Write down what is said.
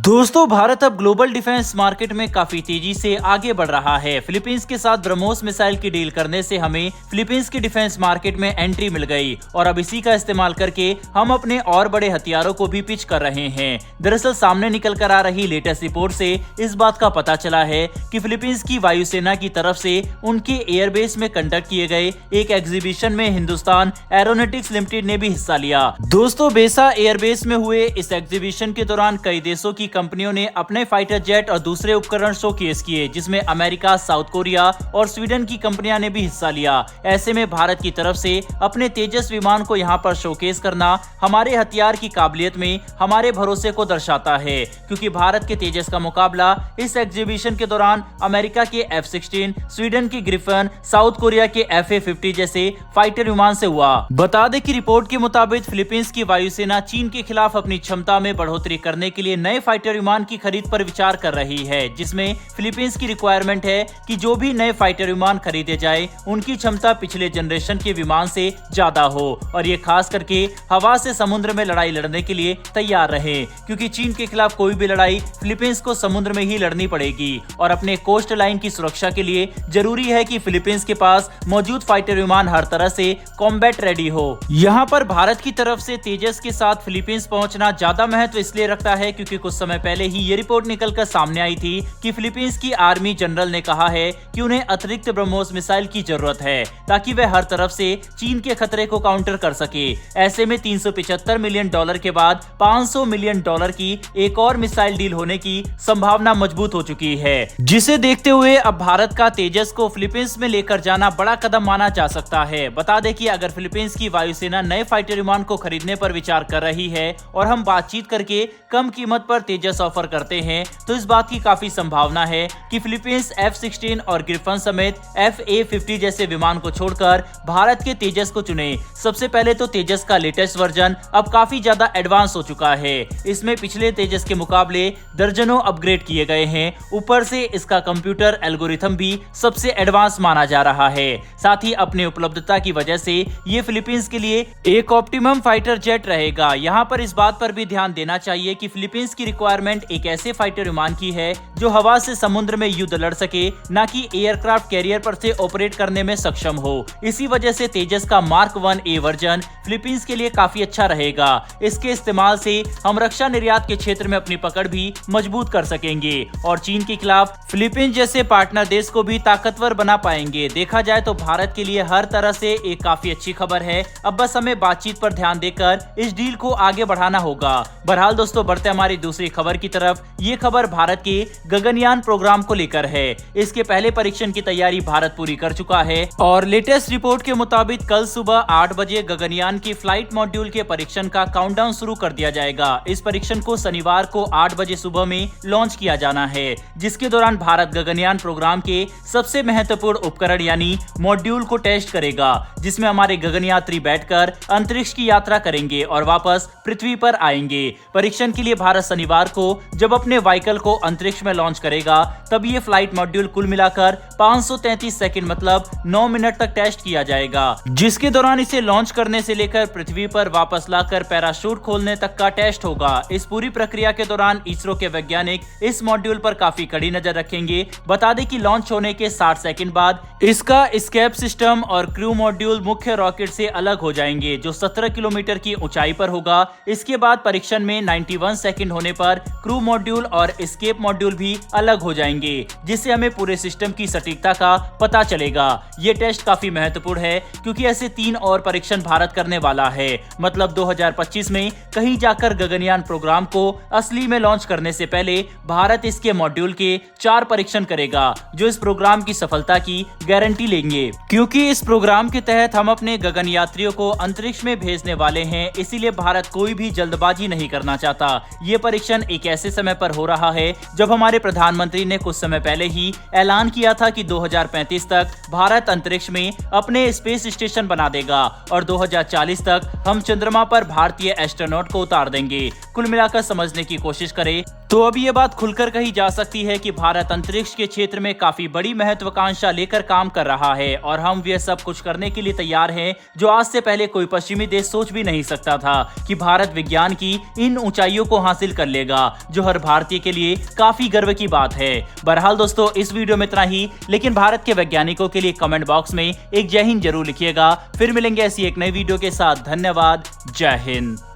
दोस्तों, भारत अब global defence market में काफी तेजी से आगे बढ़ रहा है। फिलीपींस के साथ ब्रह्मोस मिसाइल की डील करने से हमें फिलीपींस की डिफेंस मार्केट में एंट्री मिल गई और अब इसी का इस्तेमाल करके हम अपने और बड़े हथियारों को भी पिच कर रहे हैं। दरअसल सामने निकल कर आ रही लेटेस्ट रिपोर्ट से इस बात का पता चला है कि फिलीपींस की वायुसेना की तरफ से उनके एयरबेस में कंडक्ट किए गए एक एग्जीबिशन में हिंदुस्तान एरोनॉटिक्स लिमिटेड ने भी हिस्सा लिया। दोस्तों, बेसा एयरबेस में हुए इस एग्जीबिशन के दौरान कई देशों की कंपनियों ने अपने फाइटर जेट और दूसरे उपकरण शोकेस किए, जिसमें अमेरिका, साउथ कोरिया और स्वीडन की कंपनियां ने भी हिस्सा लिया। ऐसे में भारत की तरफ से अपने तेजस विमान को यहां पर शोकेस करना हमारे हथियार की काबिलियत में हमारे भरोसे को दर्शाता है, क्योंकि भारत के तेजस का मुकाबला इस एग्जीबिशन के दौरान अमेरिका के F-16, स्वीडन की ग्रिफन, साउथ कोरिया के FA-50 जैसे फाइटर विमान से हुआ। बता दें कि रिपोर्ट के मुताबिक फिलीपींस की वायुसेना चीन के खिलाफ अपनी क्षमता में बढ़ोतरी करने के लिए नए फाइटर विमान की खरीद पर विचार कर रही है, जिसमें फिलीपींस की रिक्वायरमेंट है कि जो भी नए फाइटर विमान खरीदे जाए उनकी क्षमता पिछले जनरेशन के विमान से ज्यादा हो और ये खास करके हवा से समुद्र में लड़ाई लड़ने के लिए तैयार रहे, क्योंकि चीन के खिलाफ कोई भी लड़ाई फिलीपींस को समुद्र में ही लड़नी पड़ेगी और अपने कोस्ट लाइन की सुरक्षा के लिए जरूरी है कि फिलीपींस के पास मौजूद फाइटर विमान हर तरह से कॉम्बैट रेडी हो। यहाँ पर भारत की तरफ से तेजस के साथ फिलीपींस पहुंचना ज्यादा महत्व इसलिए रखता है क्योंकि कुछ समय पहले ही ये रिपोर्ट निकलकर सामने आई थी कि फिलीपींस की आर्मी जनरल ने कहा है कि उन्हें अतिरिक्त ब्रह्मोस मिसाइल की जरूरत है ताकि वह हर तरफ से चीन के खतरे को काउंटर कर सके। ऐसे में $375 मिलियन के बाद $500 मिलियन की एक और मिसाइल डील होने की संभावना मजबूत हो चुकी है, जिसे देखते हुए अब भारत का तेजस को फिलीपींस में लेकर जाना बड़ा कदम माना जा सकता है। बता दें कि अगर फिलीपींस की वायुसेना नए फाइटर विमान को खरीदने पर विचार कर रही है और हम बातचीत करके कम कीमत पर तेजस ऑफर करते हैं, तो इस बात की काफी संभावना है कि फिलीपींस F-16 और ग्रिफन समेत FA-50 जैसे विमान को छोड़कर भारत के तेजस को चुने। सबसे पहले तो तेजस का लेटेस्ट वर्जन अब काफी ज्यादा एडवांस हो चुका है। इसमें पिछले तेजस के मुकाबले दर्जनों अपग्रेड किए गए हैं। ऊपर से इसका कंप्यूटर एल्गोरिथम भी सबसे एडवांस माना जा रहा है। साथ ही अपनी उपलब्धता की वजह से ये फिलीपींस के लिए एक ऑप्टिमम फाइटर जेट रहेगा। यहाँ पर इस बात पर भी ध्यान देना चाहिए कि फिलीपींस की रिक्वायरमेंट एक ऐसे फाइटर विमान की है जो हवा से समुद्र में युद्ध लड़ सके, न कि एयरक्राफ्ट कैरियर पर से ऑपरेट करने में सक्षम हो। इसी वजह से तेजस का मार्क 1A वर्जन फिलीपींस के लिए काफी अच्छा रहेगा। इसके इस्तेमाल से हम रक्षा निर्यात के क्षेत्र में अपनी पकड़ भी मजबूत कर सकेंगे और चीन के खिलाफ फिलीपींस जैसे पार्टनर देश को भी ताकतवर बना पाएंगे। देखा जाए तो भारत के लिए हर तरह से एक काफी अच्छी खबर है। अब बस हमें बातचीत पर ध्यान देकर इस डील को आगे बढ़ाना होगा। बहरहाल दोस्तों, बढ़ते हमारी दूसरी खबर की तरफ। ये खबर भारत के गगनयान प्रोग्राम को लेकर है। इसके पहले परीक्षण की तैयारी भारत पूरी कर चुका है और लेटेस्ट रिपोर्ट के मुताबिक कल सुबह 8 बजे गगनयान की फ्लाइट मॉड्यूल के परीक्षण का काउंटडाउन शुरू कर दिया जाएगा। इस परीक्षण को शनिवार को 8 बजे सुबह में लॉन्च किया जाना है, जिसके दौरान भारत गगनयान प्रोग्राम के सबसे महत्वपूर्ण उपकरण यानी मॉड्यूल को टेस्ट करेगा, जिसमें हमारे गगनयात्री बैठकर अंतरिक्ष की यात्रा करेंगे और वापस पृथ्वी पर आएंगे। परीक्षण के लिए भारत शनिवार को जब अपने व्हीकल को अंतरिक्ष में लॉन्च करेगा, तब ये फ्लाइट मॉड्यूल कुल मिलाकर 533 सेकंड मतलब 9 मिनट तक टेस्ट किया जाएगा, जिसके दौरान इसे लॉन्च करने से लेकर पृथ्वी पर वापस लाकर पैराशूट खोलने तक का टेस्ट होगा। इस पूरी प्रक्रिया के दौरान इसरो के वैज्ञानिक इस मॉड्यूल पर काफी कड़ी नजर रखेंगे। बता दें कि लॉन्च होने के 60 सेकंड बाद इसका एस्केप सिस्टम और क्रू मॉड्यूल मुख्य रॉकेट से अलग हो जाएंगे, जो 17 किलोमीटर की ऊंचाई पर होगा। इसके बाद परीक्षण में 91 सेकंड होने पर क्रू मॉड्यूल और एस्केप मॉड्यूल भी अलग हो जाएंगे, जिससे हमें पूरे सिस्टम की सटीकता का पता चलेगा। ये टेस्ट काफी महत्वपूर्ण है क्योंकि ऐसे 3 और परीक्षण भारत करने वाला है। मतलब 2025 में कहीं जाकर गगनयान प्रोग्राम को असली में लॉन्च करने से पहले भारत इसके मॉड्यूल के 4 परीक्षण करेगा, जो इस प्रोग्राम की सफलता की गारंटी लेंगे। क्योंकि इस प्रोग्राम के तहत हम अपने गगन यात्रियों को अंतरिक्ष में भेजने वाले हैं, इसीलिए भारत कोई भी जल्दबाजी नहीं करना चाहता। ये परीक्षण एक ऐसे समय पर हो रहा है जब हमारे प्रधानमंत्री ने कुछ समय पहले ही ऐलान किया था कि 2035 तक भारत अंतरिक्ष में अपने स्पेस स्टेशन बना देगा और 2040 तक हम चंद्रमा पर भारतीय एस्ट्रोनॉट को उतार देंगे। कुल मिलाकर समझने की कोशिश करें तो अब ये बात खुलकर कही जा सकती है कि भारत अंतरिक्ष के क्षेत्र में काफी बड़ी महत्वाकांक्षा लेकर काम कर रहा है और हम ये सब कुछ करने के लिए तैयार हैं, जो आज से पहले कोई पश्चिमी देश सोच भी नहीं सकता था कि भारत विज्ञान की इन ऊंचाइयों को हासिल कर लेगा। मिलेगा, जो हर भारतीय के लिए काफी गर्व की बात है। बहरहाल दोस्तों, इस वीडियो में इतना ही, लेकिन भारत के वैज्ञानिकों के लिए कमेंट बॉक्स में एक जय हिंद जरूर लिखिएगा। फिर मिलेंगे ऐसी एक नई वीडियो के साथ। धन्यवाद। जय हिंद।